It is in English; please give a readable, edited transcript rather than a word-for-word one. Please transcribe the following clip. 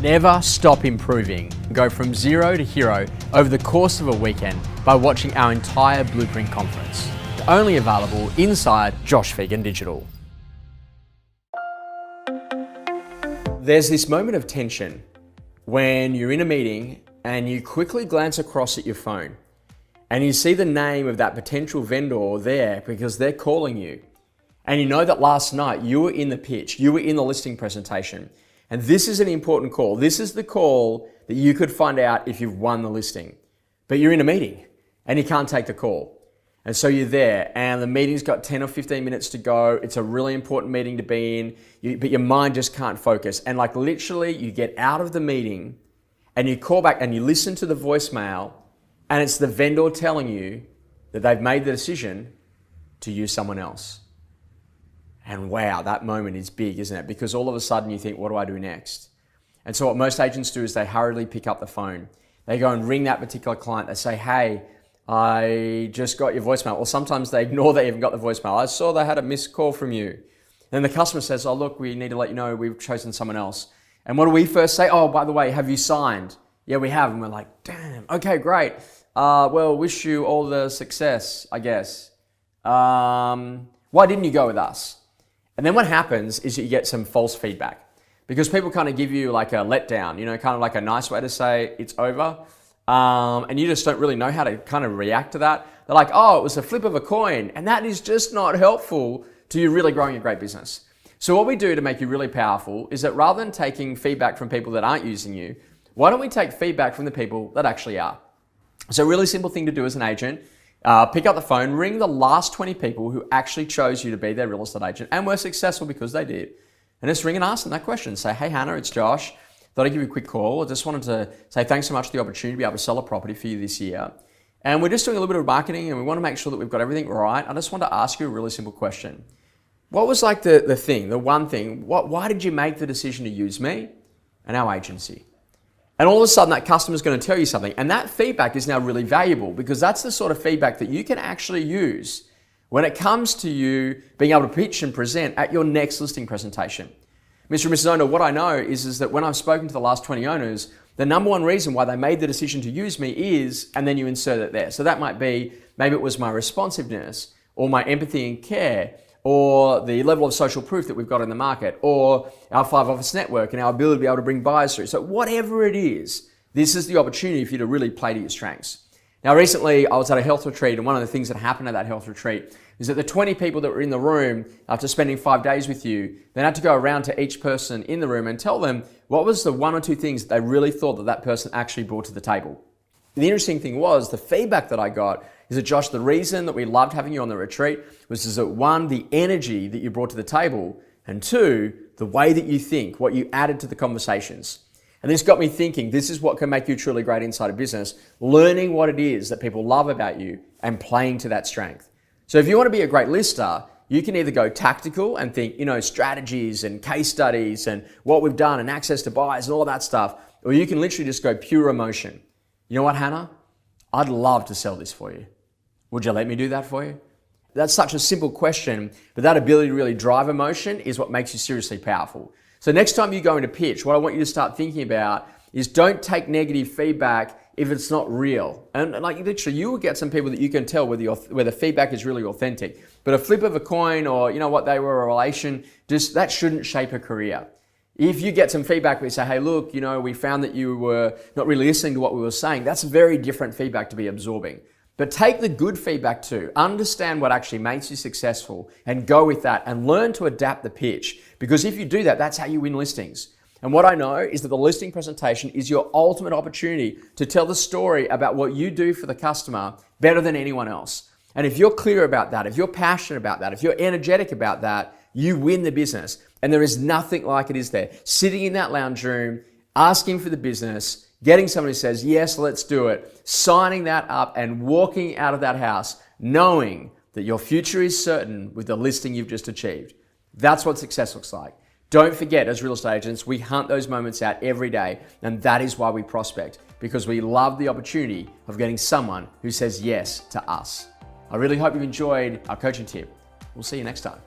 Never stop improving. Go from zero to hero over the course of a weekend by watching our entire Blueprint conference. Only available inside Josh Phegan Digital. There's this moment of tension when you're in a meeting and you quickly glance across at your phone and you see the name of that potential vendor there because they're calling you. And you know that last night you were in the pitch, you were in the listing presentation. And this is an important call. This is the call that you could find out if you've won the listing. But you're in a meeting and you can't take the call. And so you're there and the meeting's got 10 or 15 minutes to go. It's a really important meeting to be in, but your mind just can't focus. And like literally you get out of the meeting and you call back and you listen to the voicemail and it's the vendor telling you that they've made the decision to use someone else. And wow, that moment is big, isn't it? Because all of a sudden you think, what do I do next? And so what most agents do is they hurriedly pick up the phone. They go and ring that particular client. They say, hey, I just got your voicemail. Or sometimes they ignore they even got the voicemail. I saw they had a missed call from you. Then the customer says, oh, look, we need to let you know we've chosen someone else. And what do we first say? Oh, by the way, have you signed? Yeah, we have. And we're like, damn, okay, great. Well, wish you all the success, I guess. Why didn't you go with us? And then what happens is you get some false feedback because people kind of give you like a letdown, you know, kind of like a nice way to say it's over. And you just don't really know how to kind of react to that. They're like, oh, it was a flip of a coin. And that is just not helpful to you really growing a great business. So what we do to make you really powerful is that rather than taking feedback from people that aren't using you, why don't we take feedback from the people that actually are? So a really simple thing to do as an agent, pick up the phone, ring the last 20 people who actually chose you to be their real estate agent and were successful because they did. And just ring and ask them that question. Say, hey, Hannah, it's Josh. Thought I'd give you a quick call. I just wanted to say thanks so much for the opportunity to be able to sell a property for you this year. And we're just doing a little bit of marketing and we want to make sure that we've got everything right. I just want to ask you a really simple question. What was like the one thing, why did you make the decision to use me and our agency? And all of a sudden that customer's going to tell you something. And that feedback is now really valuable because that's the sort of feedback that you can actually use when it comes to you being able to pitch and present at your next listing presentation. Mr. and Mrs. Owner, what I know is that when I've spoken to the last 20 owners, the number one reason why they made the decision to use me is, and then you insert it there. So that might be, maybe it was my responsiveness or my empathy and care or the level of social proof that we've got in the market or our 5-office network and our ability to be able to bring buyers through. So whatever it is, this is the opportunity for you to really play to your strengths. Now, recently I was at a health retreat and one of the things that happened at that health retreat is that the 20 people that were in the room after spending 5 days with you, they had to go around to each person in the room and tell them what was the one or two things that they really thought that that person actually brought to the table. The interesting thing was the feedback that I got is that, Josh, the reason that we loved having you on the retreat was that one, the energy that you brought to the table, and two, the way that you think, what you added to the conversations. And this got me thinking, this is what can make you truly great inside a business, learning what it is that people love about you and playing to that strength. So if you want to be a great lister, you can either go tactical and think, strategies and case studies and what we've done and access to buyers and all that stuff, or you can literally just go pure emotion. You know what, Hannah? I'd love to sell this for you. Would you let me do that for you? That's such a simple question, but that ability to really drive emotion is what makes you seriously powerful. So next time you go into pitch, what I want you to start thinking about is don't take negative feedback if it's not real. And like literally, you will get some people that you can tell whether feedback is really authentic. But a flip of a coin or they were a relation, just that shouldn't shape a career. If you get some feedback where you say, hey, look, we found that you were not really listening to what we were saying, that's very different feedback to be absorbing. But take the good feedback too. Understand what actually makes you successful and go with that and learn to adapt the pitch. Because if you do that, that's how you win listings. And what I know is that the listing presentation is your ultimate opportunity to tell the story about what you do for the customer better than anyone else. And if you're clear about that, if you're passionate about that, if you're energetic about that, you win the business. And there is nothing like it is there. Sitting in that lounge room, asking for the business, getting someone who says, yes, let's do it, signing that up and walking out of that house knowing that your future is certain with the listing you've just achieved. That's what success looks like. Don't forget, as real estate agents, we hunt those moments out every day, and that is why we prospect, because we love the opportunity of getting someone who says yes to us. I really hope you've enjoyed our coaching tip. We'll see you next time.